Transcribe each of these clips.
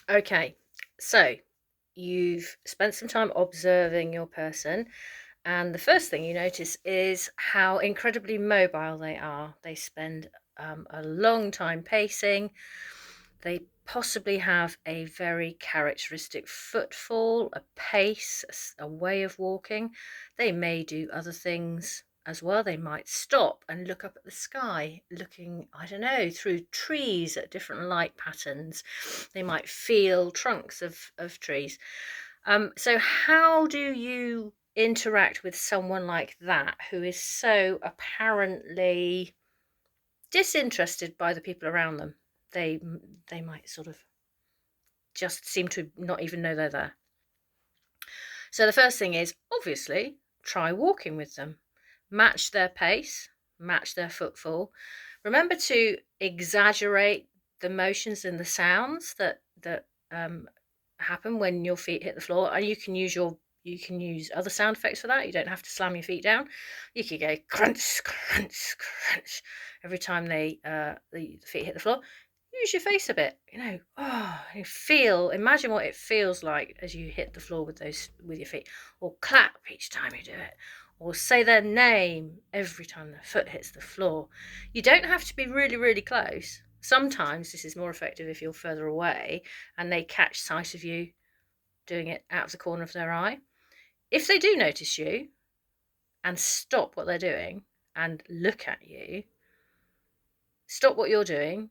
Okay, so you've spent some time observing your person, and the first thing you notice is how incredibly mobile they are. They spend a long time pacing. They possibly have a very characteristic footfall, a pace, a way of walking. They may do other things as well. They might stop and look up at the sky, looking, I don't know, through trees at different light patterns. They might feel trunks of trees. So, how do you interact with someone like that who is so apparently disinterested by the people around them? They they might sort of just seem to not even know they're there. So the first thing is obviously try walking with them. Match their pace, match their footfall. Remember to exaggerate the motions and the sounds that happen when your feet hit the floor, and you can use other sound effects for that. You don't have to slam your feet down. You could go crunch, crunch, crunch every time the feet hit the floor. Use your face a bit, imagine what it feels like as you hit the floor with your feet, or clap each time you do it, or say their name every time their foot hits the floor. You don't have to be really, really close. Sometimes this is more effective if you're further away and they catch sight of you doing it out of the corner of their eye. If they do notice you and stop what they're doing and look at you, stop what you're doing,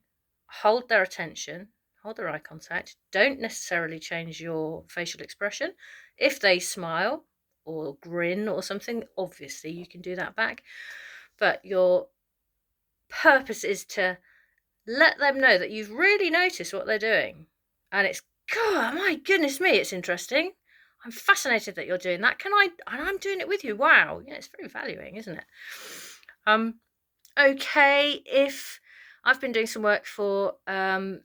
hold their attention, hold their eye contact. Don't necessarily change your facial expression. If they smile or grin or something, obviously you can do that back. But your purpose is to let them know that you've really noticed what they're doing. And it's, God, my goodness me, it's interesting. I'm fascinated that you're doing that. And I'm doing it with you. Wow. Yeah, it's very valuing, isn't it? Okay, if I've been doing some work for a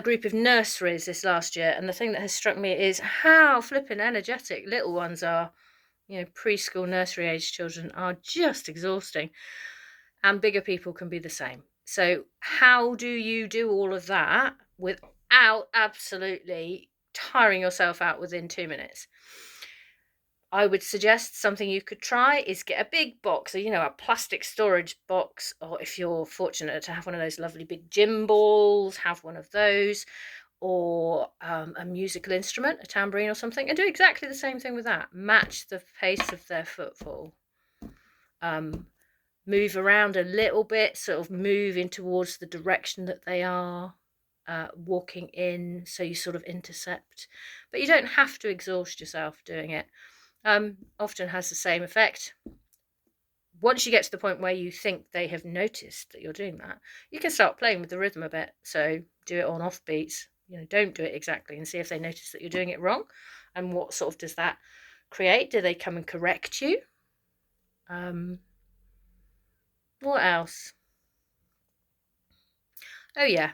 group of nurseries this last year, and the thing that has struck me is how flippin' energetic little ones are. Preschool, nursery age children are just exhausting, and bigger people can be the same. So, how do you do all of that without absolutely tiring yourself out within 2 minutes? I would suggest something you could try is get a big box, a plastic storage box, or if you're fortunate to have one of those lovely big gym balls, have one of those, or a musical instrument, a tambourine or something, and do exactly the same thing with that. Match the pace of their footfall. Move around a little bit, sort of move in towards the direction that they are walking in, so you sort of intercept. But you don't have to exhaust yourself doing it. Often has the same effect. Once you get to the point where you think they have noticed that you're doing that, you can start playing with the rhythm a bit. So do it on off beats. Don't do it exactly, and see if they notice that you're doing it wrong, and what sort of does that create. Do they come and correct you? What else? Oh yeah,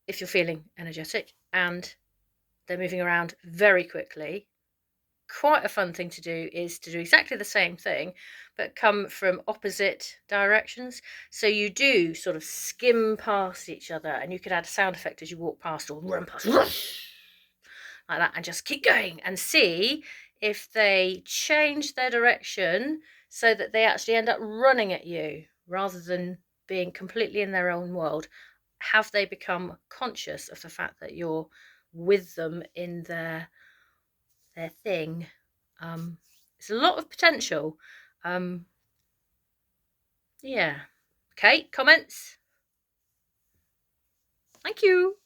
if you're feeling energetic and they're moving around very quickly, quite a fun thing to do is to do exactly the same thing but come from opposite directions. So you do sort of skim past each other, and you could add a sound effect as you walk past, or run past like that, and just keep going and see if they change their direction so that they actually end up running at you rather than being completely in their own world. Have they become conscious of the fact that you're with them in their thing? It's a lot of potential. Yeah. Okay, comments? Thank you.